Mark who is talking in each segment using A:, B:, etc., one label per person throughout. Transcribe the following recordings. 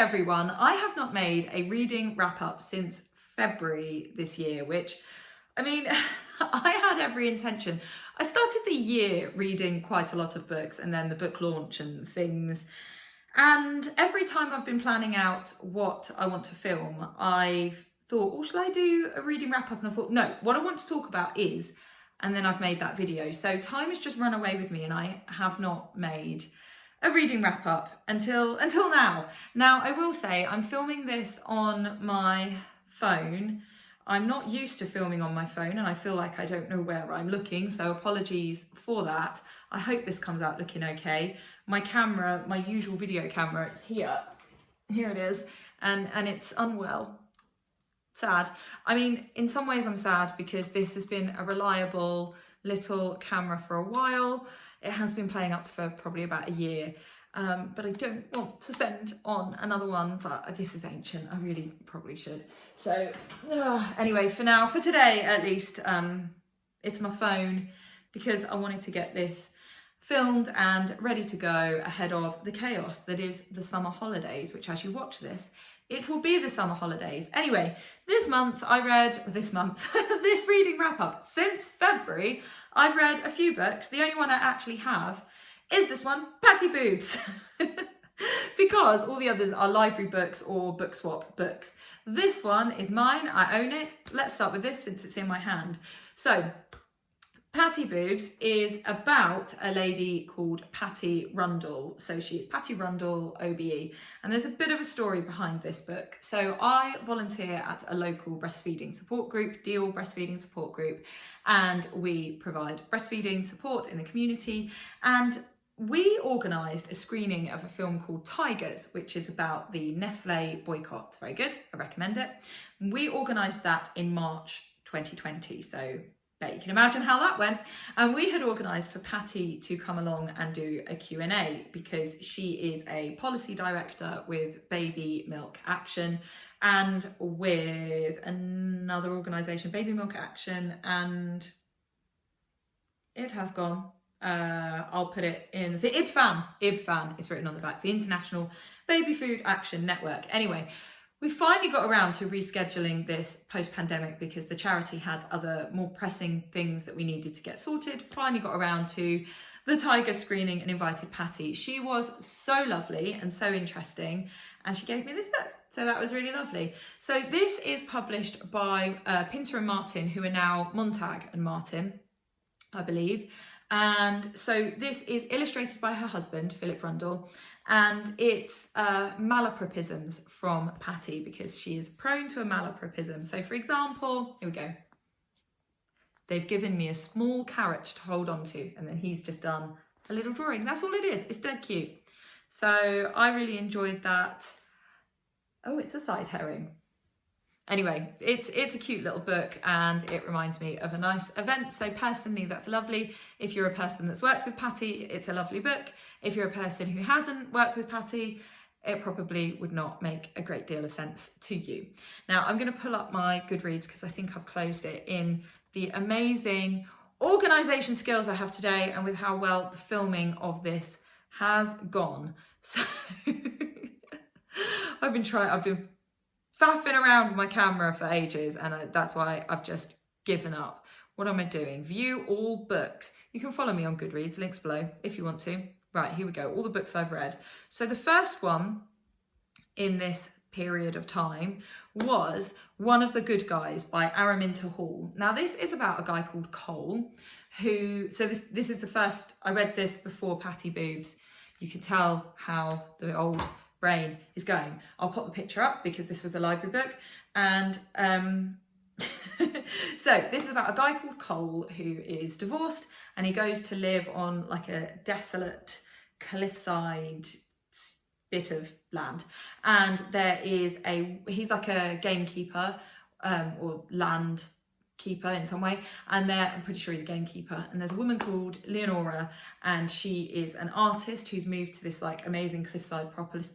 A: everyone. I have not made a reading wrap up since February this year, which, I mean, I had every intention. I started the year reading quite a lot of books and then the book launch and things. And every time I've been planning out what I want to film, I've thought, oh, shall I do a reading wrap up? And I thought, no, what I want to talk about is, and then I've made that video. So time has just run away with me and I have not made a reading wrap up until now. Now, I will say I'm filming this on my phone. I'm not used to filming on my phone and I feel like I don't know where I'm looking, so apologies for that. I hope this comes out looking okay. My camera, my usual video camera, it's here. Here it is, and it's unwell. Sad. I mean, in some ways I'm sad because this has been a reliable little camera for a while. It has been playing up for probably about a year, but I don't want to spend on another one, but this is ancient. I really probably should. So anyway, for now, for today at least, it's my phone because I wanted to get this filmed and ready to go ahead of the chaos that is the summer holidays, which as you watch this, it will be the summer holidays. Anyway, this reading wrap up. Since February, I've read a few books. The only one I actually have is this one, Pattiboobs, because all the others are library books or book swap books. This one is mine, I own it. Let's start with this since it's in my hand. So, Pattiboobs is about a lady called Patty Rundle. So she is Patty Rundle, OBE. And there's a bit of a story behind this book. So I volunteer at a local breastfeeding support group, Deal Breastfeeding Support Group, and we provide breastfeeding support in the community. And we organised a screening of a film called Tigers, which is about the Nestle boycott. Very good, I recommend it. We organised that in March 2020, so you can imagine how that went. And we had organised for Patty to come along and do a Q&A because she is a policy director with Baby Milk Action and with another organisation, Baby Milk Action, and it has gone. I'll put it in the IBFAN is written on the back, the International Baby Food Action Network. Anyway, we finally got around to rescheduling this post-pandemic because the charity had other more pressing things that we needed to get sorted. Finally got around to the Tiger screening and invited Patty. She was so lovely and so interesting, and she gave me this book. So that was really lovely. So this is published by Pinter and Martin, who are now Montag and Martin, I believe. And so this is illustrated by her husband, Philip Rundle, and it's malapropisms from Patty because she is prone to a malapropism. So for example, here we go. They've given me a small carrot to hold on to, and then he's just done a little drawing. That's all it is. It's dead cute. So I really enjoyed that. Oh, it's a side herring. Anyway, it's a cute little book and it reminds me of a nice event. So personally, that's lovely. If you're a person that's worked with Patty, it's a lovely book. If you're a person who hasn't worked with Patty, it probably would not make a great deal of sense to you. Now, I'm going to pull up my Goodreads because I think I've closed it in the amazing organisation skills I have today and with how well the filming of this has gone. So I've been faffing around with my camera for ages, and that's why I've just given up. What am I doing? View all books. You can follow me on Goodreads, links below if you want to. Right, here we go, all the books I've read. So the first one in this period of time was One of the Good Guys by Araminta Hall. Now this is about a guy called Cole who, so this is the first, I read this before Pattiboobs. You can tell how the old brain is going. I'll pop the picture up because this was a library book, and so this is about a guy called Cole who is divorced and he goes to live on like a desolate cliffside bit of land, and he's like a gamekeeper or land keeper in some way, and I'm pretty sure he's a gamekeeper, and there's a woman called Leonora, and she is an artist who's moved to this like amazing cliffside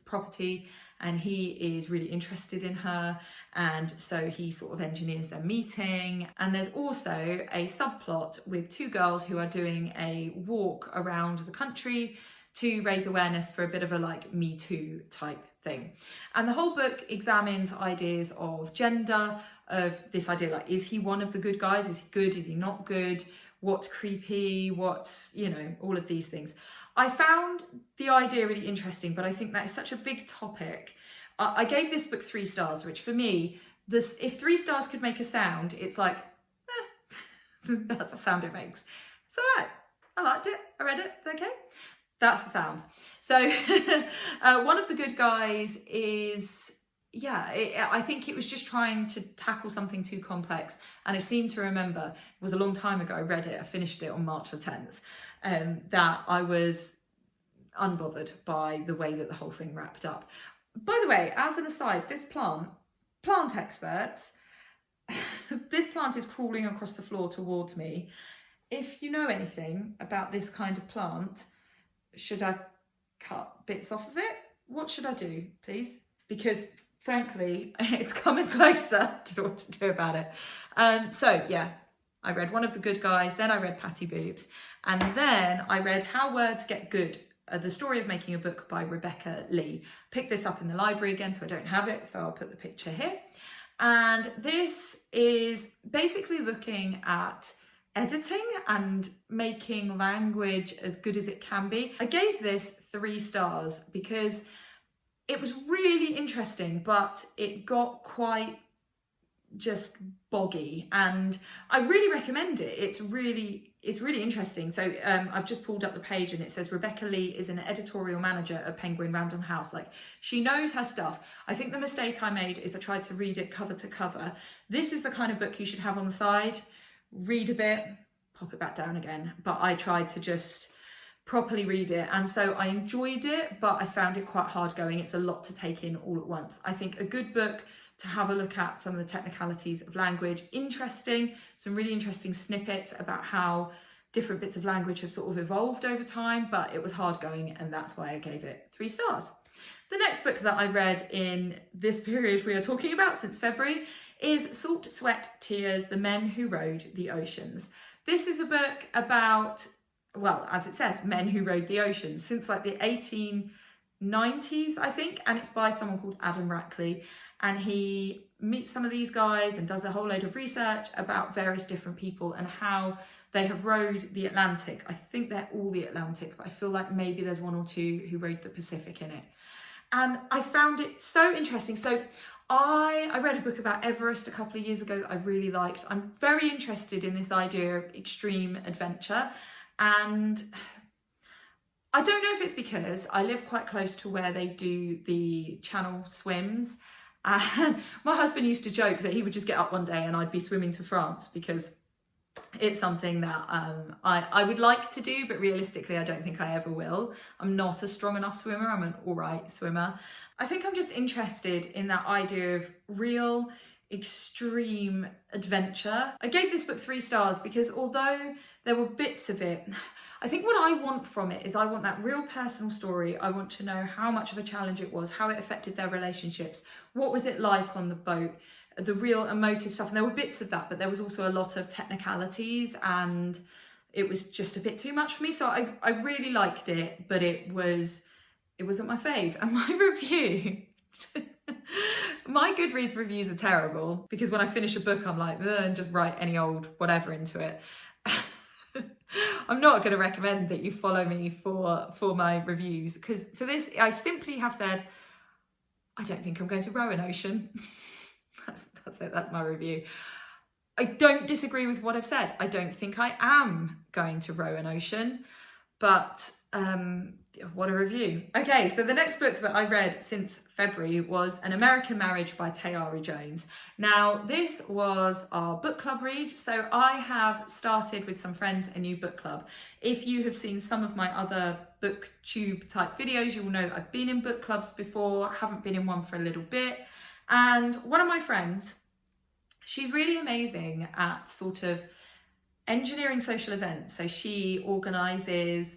A: property, and he is really interested in her, and so he sort of engineers their meeting. And there's also a subplot with two girls who are doing a walk around the country to raise awareness for a bit of a like Me Too type thing. And the whole book examines ideas of gender, of this idea like, is he one of the good guys? Is he good? Is he not good? What's creepy? What's, you know, all of these things. I found the idea really interesting, but I think that is such a big topic. I gave this book 3 stars, which for me, if 3 stars could make a sound, it's like, that's the sound it makes. It's all right. I liked it. I read it. It's okay. That's the sound. So one of the good guys is, I think it was just trying to tackle something too complex. And I seem to remember, it was a long time ago, I read it, I finished it on March the 10th, that I was unbothered by the way that the whole thing wrapped up. By the way, as an aside, this plant experts, this plant is crawling across the floor towards me. If you know anything about this kind of plant, should I cut bits off of it? What should I do, please? Because frankly, it's coming closer to what to do about it. So yeah, I read One of the Good Guys, then I read Pattiboobs, and then I read How Words Get Good, The Story of Making a Book by Rebecca Lee. Picked this up in the library again, so I don't have it, so I'll put the picture here. And this is basically looking at editing and making language as good as it can be. I gave this 3 stars because it was really interesting, but it got quite just boggy, and I really recommend it. It's really interesting. So I've just pulled up the page and it says Rebecca Lee is an editorial manager at Penguin Random House. Like, she knows her stuff. I think the mistake I made is I tried to read it cover to cover. This is the kind of book you should have on the side, read a bit, pop it back down again. But I tried to just properly read it, and so I enjoyed it, but I found it quite hard going. It's a lot to take in all at once. I think a good book to have a look at some of the technicalities of language. Interesting, some really interesting snippets about how different bits of language have sort of evolved over time, but it was hard going, and that's why I gave it 3 stars. The next book that I read in this period we are talking about, since February, is Salt, Sweat, Tears, The Men Who Rode the Oceans. This is a book about, well, as it says, men who rode the oceans since like the 1890s, I think, and it's by someone called Adam Rackley, and he meets some of these guys and does a whole load of research about various different people and how they have rode the Atlantic. I think they're all the Atlantic, but I feel like maybe there's 1 or 2 who rode the Pacific in it. And I found it so interesting. So I read a book about Everest a couple of years ago that I really liked. I'm very interested in this idea of extreme adventure. And I don't know if it's because I live quite close to where they do the channel swims. And my husband used to joke that he would just get up one day and I'd be swimming to France, because it's something that I would like to do, but realistically I don't think I ever will. I'm not a strong enough swimmer. I'm an all right swimmer. I think I'm just interested in that idea of real extreme adventure. I gave this book 3 stars because although there were bits of it, I think what I want from it is I want that real personal story. I want to know how much of a challenge it was, how it affected their relationships, what was it like on the boat, the real emotive stuff. And there were bits of that, but there was also a lot of technicalities, and it was just a bit too much for me. So I really liked it, but it wasn't my fave. And my review my Goodreads reviews are terrible, because when I finish a book I'm like, and just write any old whatever into it. I'm not going to recommend that you follow me for my reviews, because for this I simply have said I don't think I'm going to row an ocean. That's it, that's my review. I don't disagree with what I've said. I don't think I am going to row an ocean, but what a review. Okay, so the next book that I read since February was An American Marriage by Tayari Jones. Now, this was our book club read, so I have started with some friends a new book club. If you have seen some of my other booktube type videos, you will know that I've been in book clubs before, haven't been in one for a little bit. And one of my friends, she's really amazing at sort of engineering social events. So she organises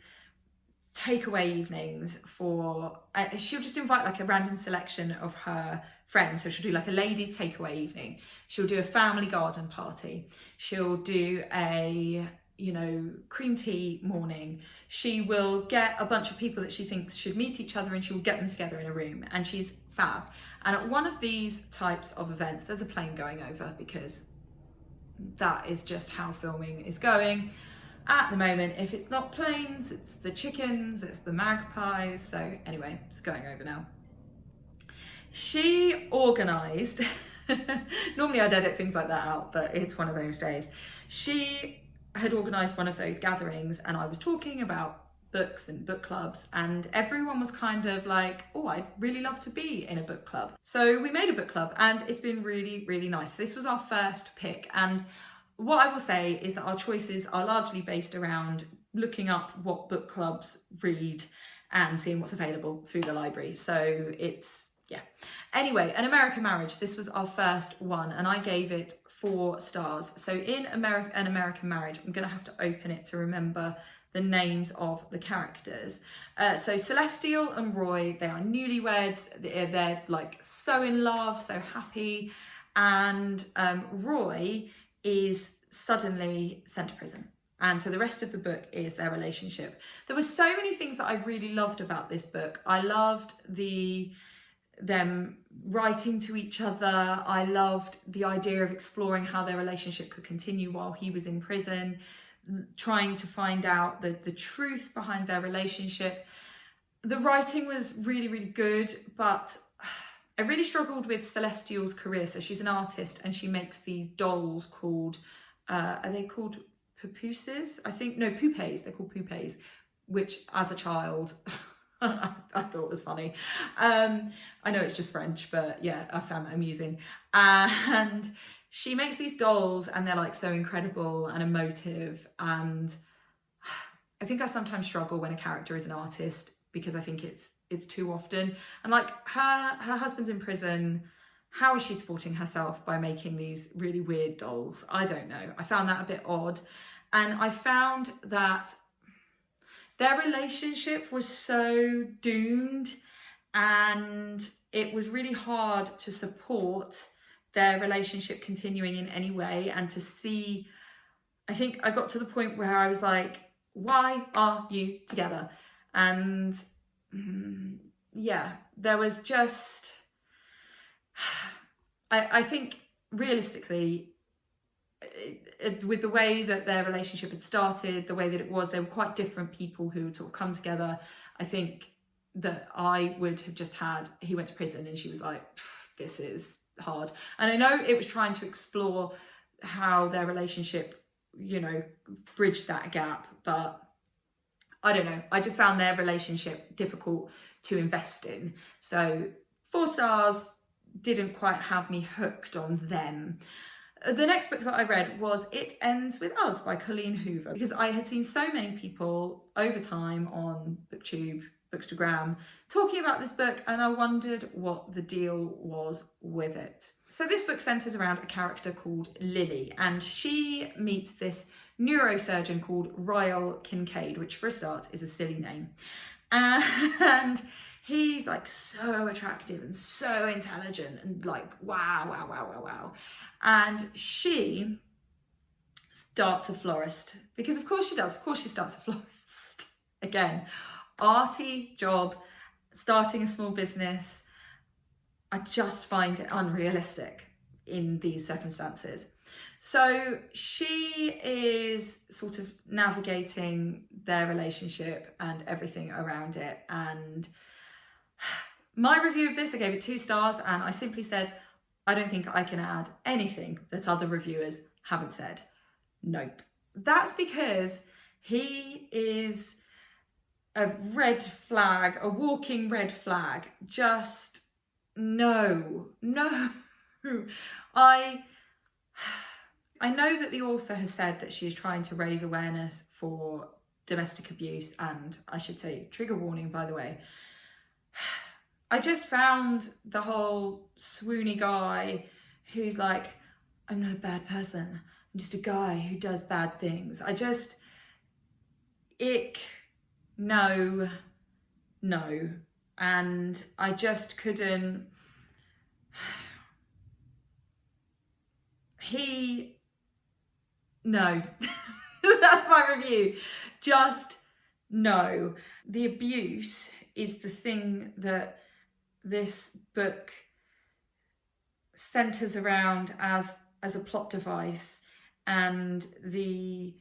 A: takeaway evenings for, she'll just invite like a random selection of her friends. So she'll do like a ladies takeaway evening. She'll do a family garden party. She'll do a you know, cream tea morning, she will get a bunch of people that she thinks should meet each other and she will get them together in a room, and she's fab. And at one of these types of events, there's a plane going over because that is just how filming is going at the moment. If it's not planes, it's the chickens, it's the magpies. So anyway, it's going over now. She organised, normally I'd edit things like that out, but it's one of those days. She had organised one of those gatherings, and I was talking about books and book clubs, and everyone was kind of like, oh, I'd really love to be in a book club. So we made a book club, and it's been really, really nice. This was our first pick, and what I will say is that our choices are largely based around looking up what book clubs read and seeing what's available through the library. So it's, yeah. Anyway, An American Marriage, this was our first one, and I gave it 4 stars. So in An American Marriage, I'm going to have to open it to remember the names of the characters. So Celestial and Roy, they are newlyweds. They're like so in love, so happy. And Roy is suddenly sent to prison. And so the rest of the book is their relationship. There were so many things that I really loved about this book. I loved them writing to each other. I loved the idea of exploring how their relationship could continue while he was in prison, trying to find out the truth behind their relationship. The writing was really, really good, but I really struggled with Celestial's career. So she's an artist and she makes these dolls called, are they called papooses? I think, no, poupées, they're called poupées, which as a child, I thought was funny. I know it's just French, but yeah, I found that amusing. And she makes these dolls and they're like so incredible and emotive. And I think I sometimes struggle when a character is an artist because I think it's too often. And like her husband's in prison. How is she supporting herself by making these really weird dolls? I don't know. I found that a bit odd. And I found that their relationship was so doomed, and it was really hard to support their relationship continuing in any way. And to see, I think I got to the point where I was like, why are you together? And yeah, there was just, I think realistically, with the way that their relationship had started, the way that it was, they were quite different people who would sort of come together. I think that I would have just had, he went to prison and she was like, this is hard. And I know it was trying to explore how their relationship, you know, bridged that gap, but I don't know. I just found their relationship difficult to invest in. So 4 stars, didn't quite have me hooked on them. The next book that I read was It Ends With Us by Colleen Hoover, because I had seen so many people over time on BookTube, Bookstagram, talking about this book, and I wondered what the deal was with it. So this book centres around a character called Lily, and she meets this neurosurgeon called Royal Kincaid, which for a start is a silly name. And he's like so attractive and so intelligent and like, wow. And she starts a florist, because of course she does. Of course she starts a florist. Again, arty job, starting a small business. I just find it unrealistic in these circumstances. So she is sort of navigating their relationship and everything around it. And my review of this, I gave it 2 stars, and I simply said, I don't think I can add anything that other reviewers haven't said. Nope. That's because he is a red flag, a walking red flag. Just no. I know that the author has said that she's trying to raise awareness for domestic abuse, and I should say, trigger warning, by the way. I just found the whole swoony guy who's like, I'm not a bad person, I'm just a guy who does bad things. No. And I just couldn't. No. That's my review. Just no. The abuse is the thing that this book centres around as a plot device, and I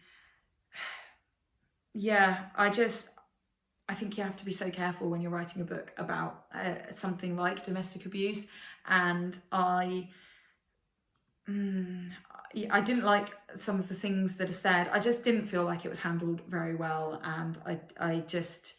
A: think you have to be so careful when you're writing a book about something like domestic abuse, and I didn't like some of the things that are said. I just didn't feel like it was handled very well, and I just,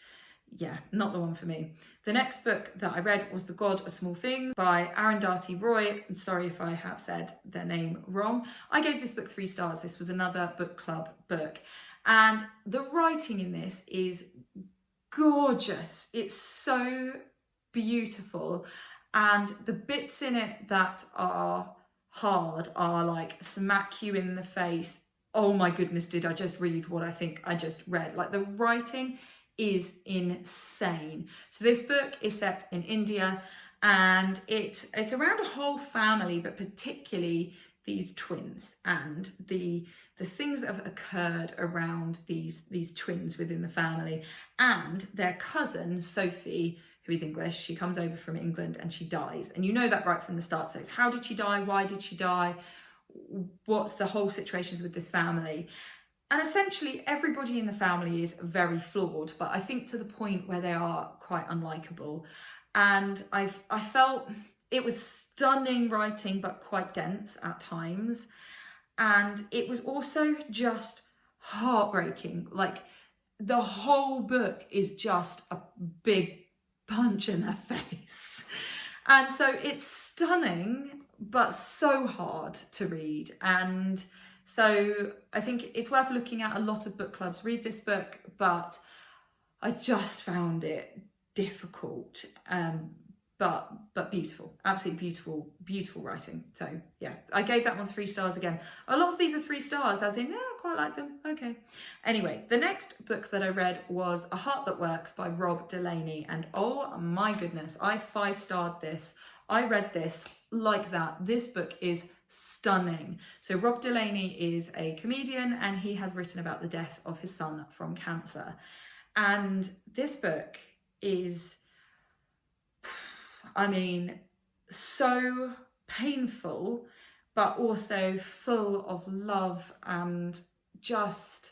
A: not the one for me. The next book that I read was The God of Small Things by Arandhati Roy. I'm sorry if I have said their name wrong. I gave this book 3 stars. This was another book club book, and the writing in this is gorgeous. It's so beautiful, and the bits in it that are hard are like smack you in the face. Oh my goodness, did I just read what I think I just read? Like, the writing is insane. So this book is set in India, and it's around a whole family, but particularly these twins and the things that have occurred around these twins within the family, and their cousin Sophie, who is English. She comes over from England and she dies, and you know that right from the start. So it's, how did she die? Why did she die? What's the whole situations with this family? And essentially everybody in the family is very flawed, but I think to the point where they are quite unlikable. And I felt it was stunning writing, but quite dense at times. And it was also just heartbreaking. Like, the whole book is just a big punch in their face. And so it's stunning, but so hard to read. And so I think it's worth looking at. A lot of book clubs read this book, but I just found it difficult, but beautiful, absolutely beautiful writing. So yeah, I gave that one 3 stars again. A lot of these are 3 stars, as in, yeah, I quite like them. Okay. Anyway, the next book that I read was A Heart That Works by Rob Delaney, and oh my goodness, I 5-starred this. I read this like that. This book is stunning. So Rob Delaney is a comedian, and he has written about the death of his son from cancer. And this book is, I mean, so painful, but also full of love, and just,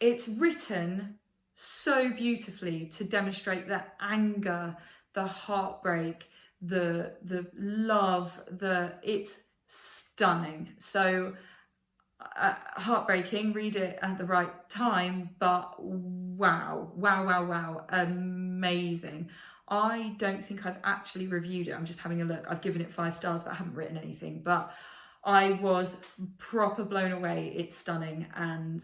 A: it's written so beautifully to demonstrate the anger, the heartbreak, the love, it's stunning. So heartbreaking, read it at the right time, but wow, amazing. I don't think I've actually reviewed it. I'm just having a look. I've given it 5 stars, but I haven't written anything. But I was proper blown away. It's stunning. And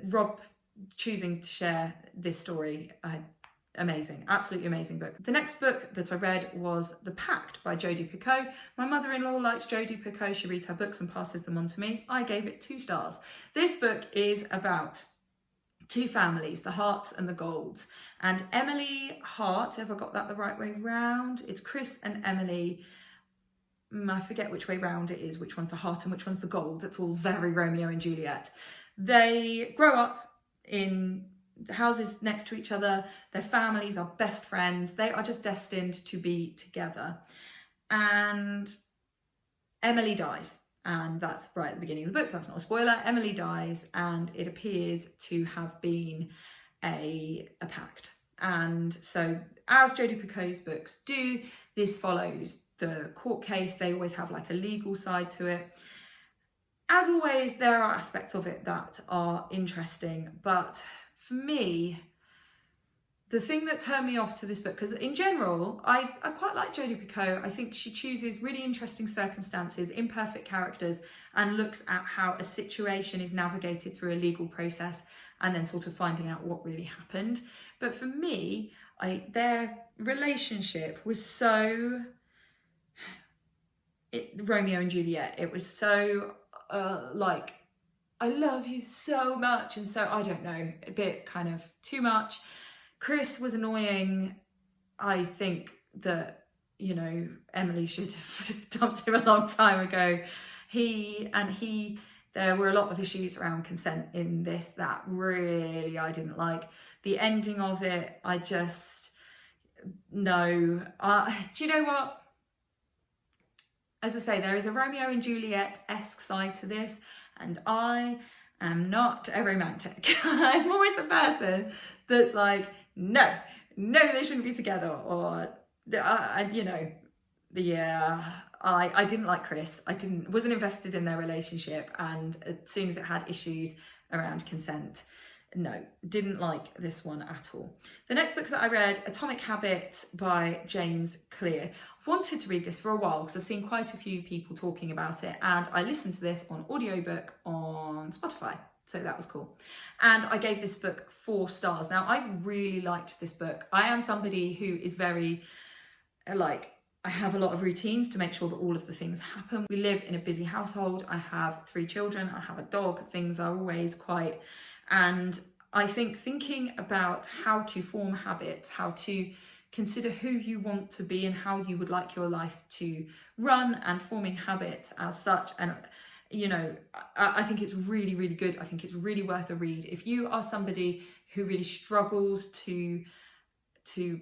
A: Rob choosing to share this story, amazing, absolutely amazing book. The next book that I read was The Pact by Jodi Piccoult. My mother-in-law likes Jodi Piccoult. She reads her books and passes them on to me. I gave it 2 stars. This book is about 2 families, the Harts and the Golds. And Emily Hart, have I got that the right way round? It's Chris and Emily. I forget which way round it is, which one's the Hart and which one's the Gold. It's all very Romeo and Juliet. They grow up in houses next to each other. Their families are best friends. They are just destined to be together. And Emily dies. And that's right at the beginning of the book. That's not a spoiler. Emily dies, and it appears to have been a pact. And so, as Jodi Piccoult's books do, this follows the court case. They always have like a legal side to it. As always, there are aspects of it that are interesting, but for me, the thing that turned me off to this book, because in general, I quite like Jodi Piccoult. I think she chooses really interesting circumstances, imperfect characters, and looks at how a situation is navigated through a legal process and then sort of finding out what really happened. But for me, their relationship was so Romeo and Juliet. It was so like, I love you so much, and so, I don't know, a bit kind of too much. Chris was annoying. I think that, you know, Emily should have dumped him a long time ago. There were a lot of issues around consent in this that really I didn't like. The ending of it, I just, no. Do you know what? As I say, there is a Romeo and Juliet-esque side to this, and I am not a romantic. I'm always the person that's like, no, they shouldn't be together, or, you know, I didn't like Chris. Wasn't invested in their relationship, and as soon as it had issues around consent, no, didn't like this one at all. The next book that I read, Atomic Habits by James Clear. I've wanted to read this for a while because I've seen quite a few people talking about it, and I listened to this on audiobook on Spotify, so that was cool. And I gave this book 4 stars. Now, I really liked this book. I am somebody who is very, like, I have a lot of routines to make sure that all of the things happen. We live in a busy household. I have 3 children. I have a dog. Things are always quite... And I think thinking about how to form habits, how to consider who you want to be and how you would like your life to run, and forming habits as such. And, you know, I think it's really, really good. I think it's really worth a read. If you are somebody who really struggles to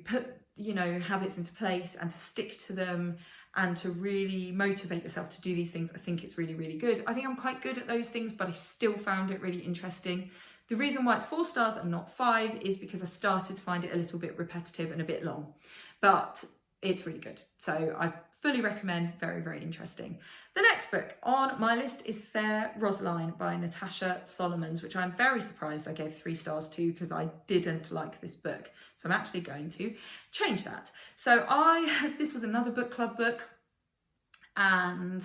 A: put, you know, habits into place and to stick to them and to really motivate yourself to do these things, I think it's really, really good. I think I'm quite good at those things, but I still found it really interesting. The reason why it's 4 stars and not 5 is because I started to find it a little bit repetitive and a bit long, but it's really good. So I fully recommend, very, very interesting. The next book on my list is Fair Rosaline by Natasha Solomons, which I'm very surprised I gave 3 stars to because I didn't like this book. So I'm actually going to change that. So this was another book club book, and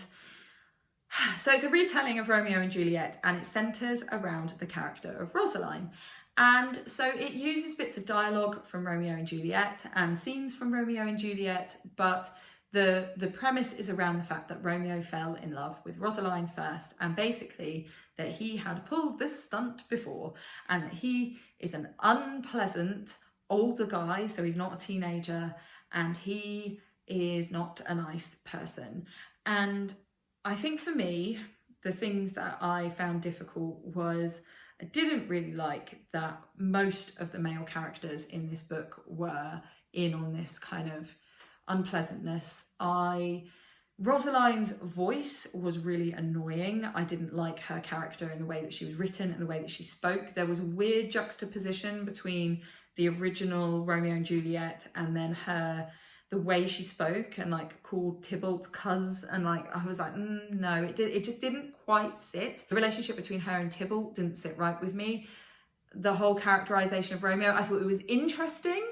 A: so it's a retelling of Romeo and Juliet, and it centres around the character of Rosaline. And so it uses bits of dialogue from Romeo and Juliet and scenes from Romeo and Juliet, but the premise is around the fact that Romeo fell in love with Rosaline first, and basically that he had pulled this stunt before, and that he is an unpleasant older guy, so he's not a teenager, and he is not a nice person. And I think for me, the things that I found difficult was I didn't really like that most of the male characters in this book were in on this kind of unpleasantness. Rosaline's voice was really annoying. I didn't like her character in the way that she was written and the way that she spoke. There was a weird juxtaposition between the original Romeo and Juliet and then the way she spoke, and like called Tybalt cuz, and like I was like, no, it just didn't quite sit. The relationship between her and Tybalt didn't sit right with me. The whole characterization of Romeo, I thought it was interesting,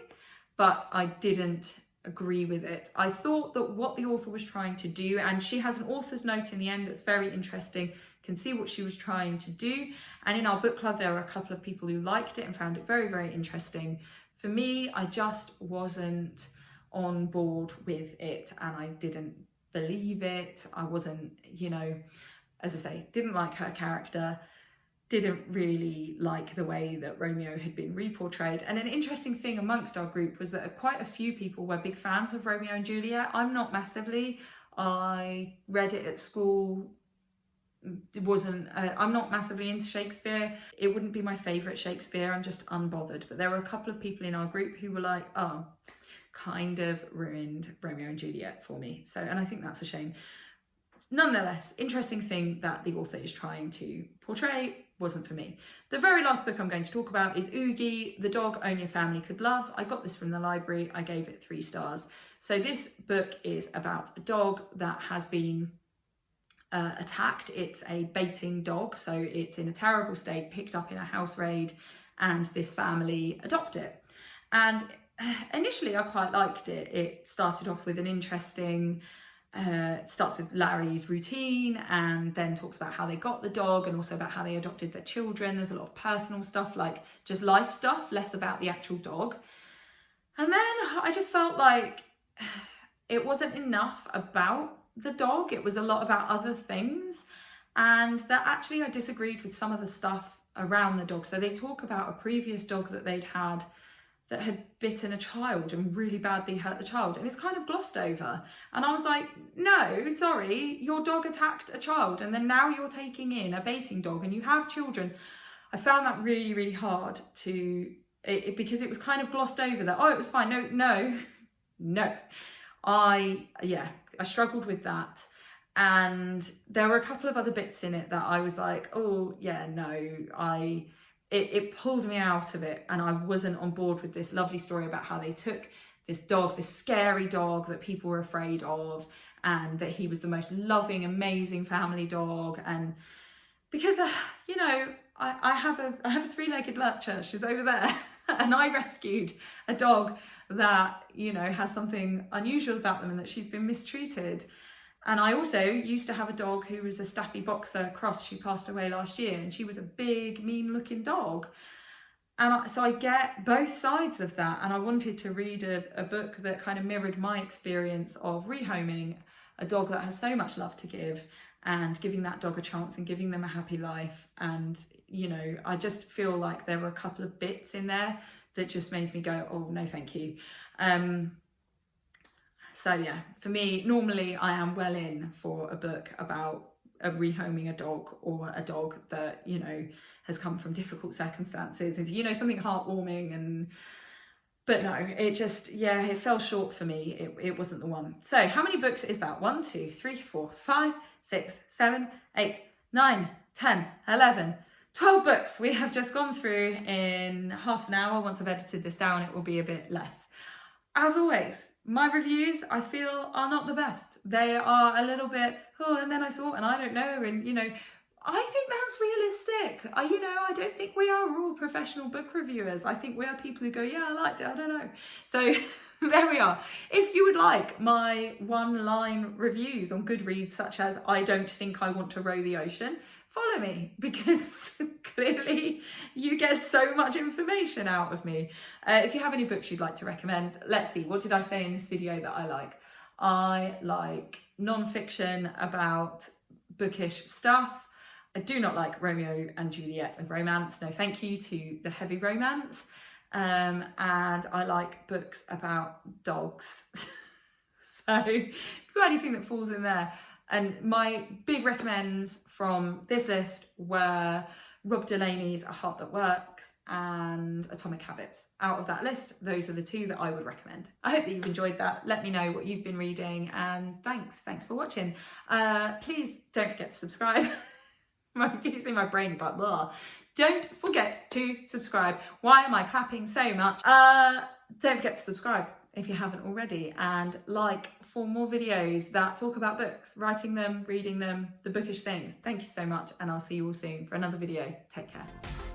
A: but I didn't agree with it. I thought that what the author was trying to do, and she has an author's note in the end that's very interesting, can see what she was trying to do. And in our book club, there were a couple of people who liked it and found it very, very interesting. For me, I just wasn't on board with it, and I didn't believe it. I wasn't, you know, as I say, didn't like her character, didn't really like the way that Romeo had been reportrayed. And an interesting thing amongst our group was that quite a few people were big fans of Romeo and Juliet. I'm not massively. I read it at school. I'm not massively into Shakespeare. It wouldn't be my favourite Shakespeare. I'm just unbothered. But there were a couple of people in our group who were like, oh, kind of ruined Romeo and Juliet for me. So, and I think that's a shame. Nonetheless, interesting thing that the author is trying to portray, wasn't for me. The very last book I'm going to talk about is Oogy, The Dog Only a Family Could Love. I got this from the library. I gave it 3 stars. So this book is about a dog that has been attacked. It's a baiting dog, so it's in a terrible state, picked up in a house raid, and this family adopt it. And initially I quite liked it. It started off with an interesting, it starts with Larry's routine, and then talks about how they got the dog and also about how they adopted their children. There's a lot of personal stuff, like just life stuff, less about the actual dog. And then I just felt like it wasn't enough about the dog. It was a lot about other things, and that actually I disagreed with some of the stuff around the dog. So they talk about a previous dog that they'd had that had bitten a child and really badly hurt the child, and it's kind of glossed over. And I was like, no, sorry, your dog attacked a child and then now you're taking in a baiting dog and you have children. I found that really, really hard because it was kind of glossed over that, oh, it was fine. No. I struggled with that. And there were a couple of other bits in it that I was like, oh yeah, no, it pulled me out of it, and I wasn't on board with this lovely story about how they took this dog, this scary dog that people were afraid of, and that he was the most loving, amazing family dog. And because, you know, I have a three-legged lurcher, she's over there, and I rescued a dog that, you know, has something unusual about them and that she's been mistreated. And I also used to have a dog who was a Staffy Boxer cross. She passed away last year, and she was a big, mean-looking dog. And so I get both sides of that. And I wanted to read a book that kind of mirrored my experience of rehoming a dog that has so much love to give, and giving that dog a chance and giving them a happy life. And, you know, I just feel like there were a couple of bits in there that just made me go, oh, no, thank you. So yeah, for me, normally I am well in for a book about rehoming a dog, or a dog that, you know, has come from difficult circumstances, and, you know, something heartwarming. But no, it just, yeah, it fell short for me. It wasn't the one. So how many books is that? 1, 2, 3, 4, 5, 6, 7, 8, 9, 10, 11, 12 books we have just gone through in half an hour. Once I've edited this down, it will be a bit less. As always, my reviews, I feel, are not the best. They are a little bit, oh, and then I thought, and I don't know, and, you know, I think that's realistic. You know, I don't think we are all professional book reviewers. I think we are people who go, yeah, I liked it, I don't know. So there we are. If you would like my one-line reviews on Goodreads, such as I don't think I want to row the ocean, follow me, because clearly you get so much information out of me. If you have any books you'd like to recommend, let's see, what did I say in this video that I like? I like non-fiction about bookish stuff. I do not like Romeo and Juliet and romance. No thank you to the heavy romance. And I like books about dogs. So if you've got anything that falls in there. And my big recommends from this list were Rob Delaney's A Heart That Works and Atomic Habits. Out of that list, those are the two that I would recommend. I hope that you've enjoyed that. Let me know what you've been reading, and thanks for watching. Please don't forget to subscribe. You see my brain's like, blah. Don't forget to subscribe. Why am I clapping so much? Don't forget to subscribe if you haven't already, and like for more videos that talk about books, writing them, reading them, the bookish things. Thank you so much, and I'll see you all soon for another video. Take care.